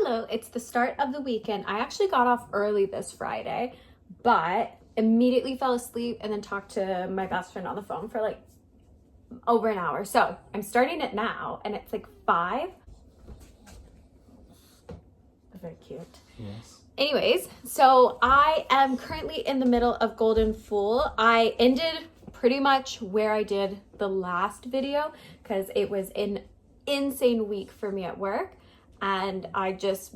Hello, it's the start of the weekend. I actually got off early this Friday, but immediately fell asleep and then talked to my best friend on the phone for like over an hour. So I'm starting it now and it's like 5. Very cute. Yes. Anyways, so I am currently in the middle of Golden Fool. I ended pretty much where I did the last video because it was an insane week for me at work and I just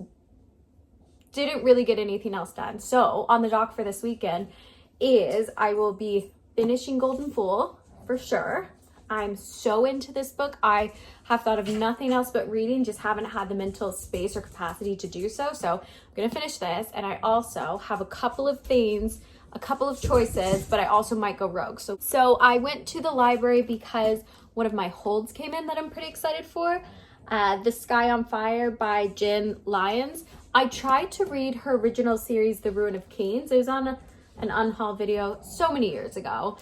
didn't really get anything else done. So on the dock for this weekend is I will be finishing Golden Fool for sure. I'm so into this book. I have thought of nothing else but reading, just haven't had the mental space or capacity to do so. So I'm gonna finish this, and I also have a couple of things, a couple of choices, but I also might go rogue. So I went to the library because one of my holds came in that I'm pretty excited for. The Sky on Fire by Jen Lyons. I tried to read her original series, The Ruin of Kings. It was on an unhaul video so many years ago.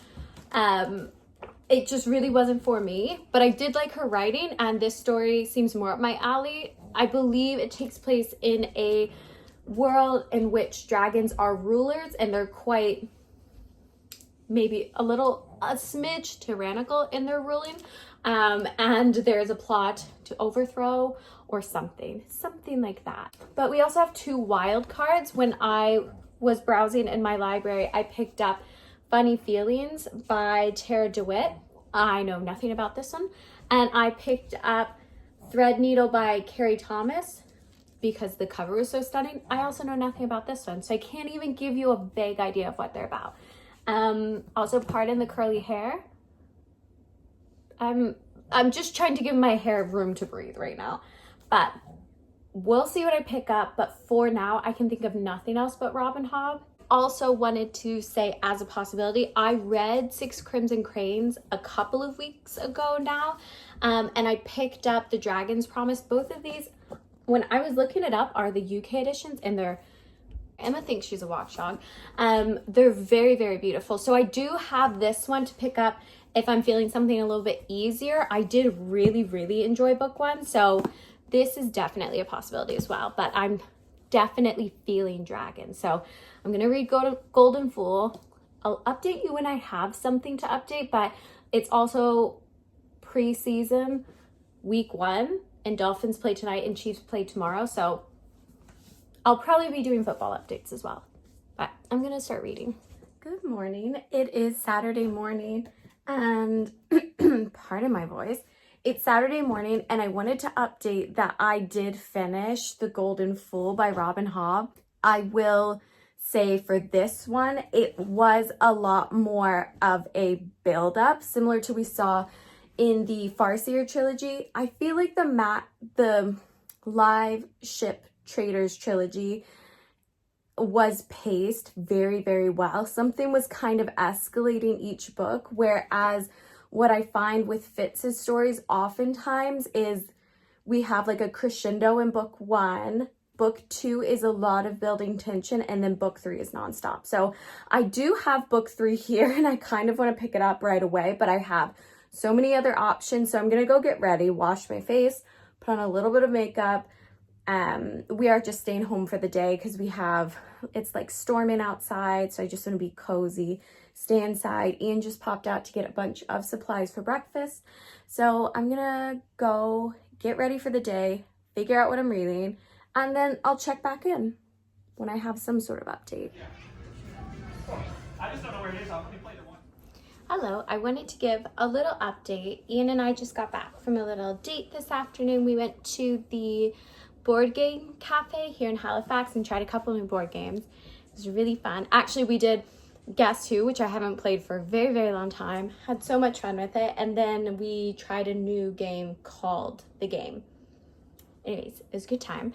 It just really wasn't for me, but I did like her writing, and this story seems more up my alley. I believe it takes place in a world in which dragons are rulers, and they're quite, maybe a smidge tyrannical in their ruling. And there's a plot to overthrow or something like that. But we also have 2 wild cards. When I was browsing in my library, I picked up Funny Feelings by Tara DeWitt. I know nothing about this one. And I picked up Threadneedle by Carrie Thomas because the cover was so stunning. I also know nothing about this one, so I can't even give you a vague idea of what they're about. Also, pardon the curly hair. I'm just trying to give my hair room to breathe right now. But we'll see what I pick up. But for now, I can think of nothing else but Robin Hobb. Also wanted to say as a possibility, I read 6 Crimson Cranes a couple of weeks ago now, and I picked up The Dragon's Promise. Both of these, when I was looking it up, are the UK editions, and Emma thinks she's a watchdog. They're very, very beautiful. So I do have this one to pick up if I'm feeling something a little bit easier. I did really, really enjoy book 1, so this is definitely a possibility as well, but I'm definitely feeling dragons. So I'm gonna read Golden Fool. I'll update you when I have something to update, but it's also preseason week 1 and Dolphins play tonight and Chiefs play tomorrow. So I'll probably be doing football updates as well, but I'm gonna start reading. Good morning. It is Saturday morning and pardon my voice. It's Saturday morning and I wanted to update that I did finish The Golden Fool by Robin Hobb. I will say for this one, it was a lot more of a build-up, similar to we saw in the Farseer trilogy. I feel like the Live Ship Traders trilogy was paced very, very well. Something was kind of escalating each book, whereas what I find with Fitz's stories oftentimes is we have like a crescendo in book 1, book 2 is a lot of building tension, and then book 3 is nonstop. So I do have book 3 here and I kind of want to pick it up right away, but I have so many other options. So I'm going to go get ready, wash my face, put on a little bit of makeup. We are just staying home for the day because it's like storming outside. So I just want to be cozy, stay inside. Ian just popped out to get a bunch of supplies for breakfast. So I'm gonna go get ready for the day, figure out what I'm reading, and then I'll check back in when I have some sort of update. I just don't know where it is. I'll play the one. Hello, I wanted to give a little update. Ian and I just got back from a little date this afternoon. We went to the board game cafe here in Halifax and tried a couple new board games. It was really fun. Actually, we did Guess Who, which I haven't played for a very, very long time. Had so much fun with it. And then we tried a new game called The Game. Anyways, it was a good time.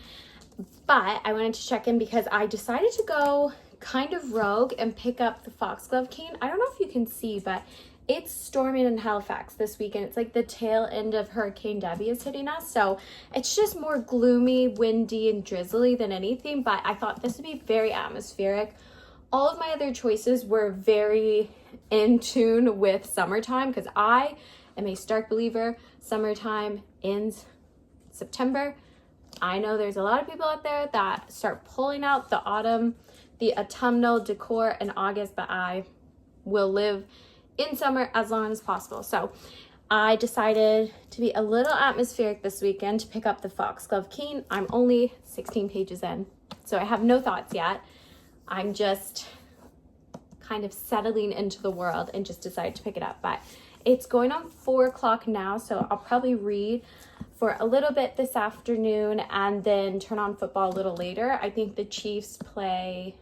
But I wanted to check in because I decided to go kind of rogue and pick up the Foxglove cane. I don't know if you can see, but it's storming in Halifax this weekend. It's like the tail end of Hurricane Debbie is hitting us. So it's just more gloomy, windy, and drizzly than anything. But I thought this would be very atmospheric. All of my other choices were very in tune with summertime because I am a stark believer. Summertime ends September. I know there's a lot of people out there that start pulling out the autumnal decor in August, but I will live in summer as long as possible. So I decided to be a little atmospheric this weekend to pick up the Foxglove Keen. I'm only 16 pages in, so I have no thoughts yet. I'm just kind of settling into the world and just decided to pick it up. But it's going on 4 o'clock now, so I'll probably read for a little bit this afternoon and then turn on football a little later. I think the Chiefs play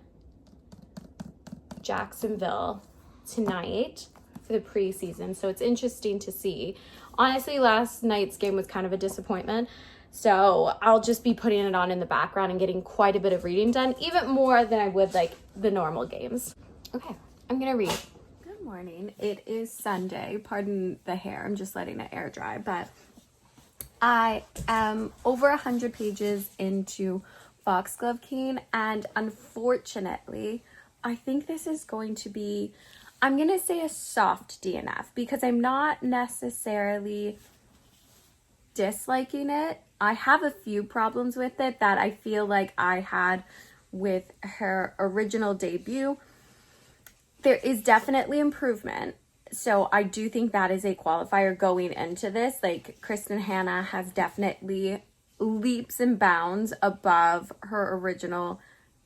Jacksonville tonight for the preseason, so it's interesting to see. Honestly, last night's game was kind of a disappointment, so I'll just be putting it on in the background and getting quite a bit of reading done, even more than I would like the normal games. Okay, I'm gonna read. Good morning. It is Sunday. Pardon the hair, I'm just letting it air dry, but I am over 100 pages into Foxglove Keen, and unfortunately, I think this is going to be, I'm going to say a soft DNF, because I'm not necessarily disliking it. I have a few problems with it that I feel like I had with her original debut. There is definitely improvement. So I do think that is a qualifier going into this. Like, Kristen Hanna has definitely leaps and bounds above her original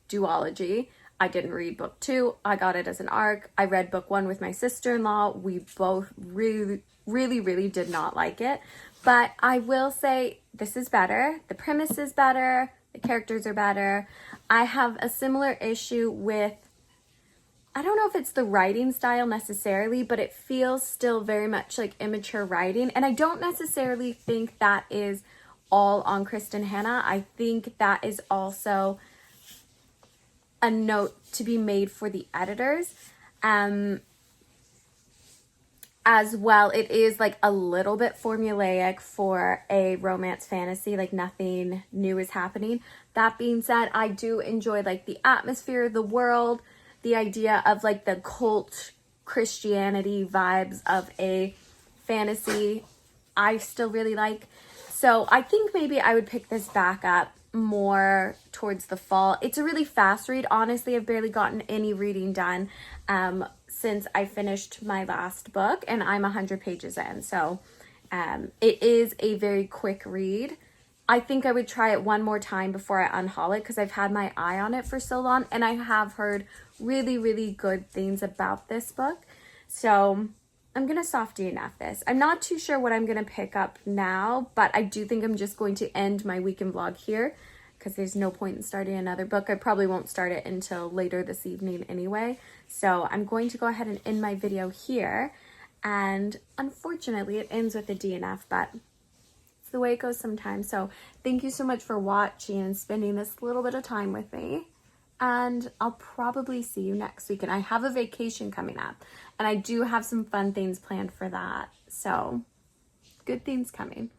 duology. I didn't read book 2. I got it as an ARC. I read book 1 with my sister-in-law. We both really did not like it. But I will say this is better. The premise is better. The characters are better. I have a similar issue with, I don't know if it's the writing style necessarily, but it feels still very much like immature writing. And I don't necessarily think that is all on Kristen Hanna. I think that is also a note to be made for the editors. As well, it is like a little bit formulaic for a romance fantasy, like nothing new is happening. That being said, I do enjoy like the atmosphere, the world, the idea of like the cult Christianity vibes of a fantasy. I still really like. So I think maybe I would pick this back up more towards the fall. It's a really fast read. Honestly, I've barely gotten any reading done since I finished my last book, and I'm 100 pages in. So it is a very quick read. I think I would try it one more time before I unhaul it, because I've had my eye on it for so long, and I have heard really good things about this book. So I'm going to soft DNF this. I'm not too sure what I'm going to pick up now, but I do think I'm just going to end my weekend vlog here, because there's no point in starting another book. I probably won't start it until later this evening anyway. So I'm going to go ahead and end my video here. And unfortunately, it ends with a DNF, but it's the way it goes sometimes. So thank you so much for watching and spending this little bit of time with me. And I'll probably see you next week. And I have a vacation coming up, and I do have some fun things planned for that. So good things coming.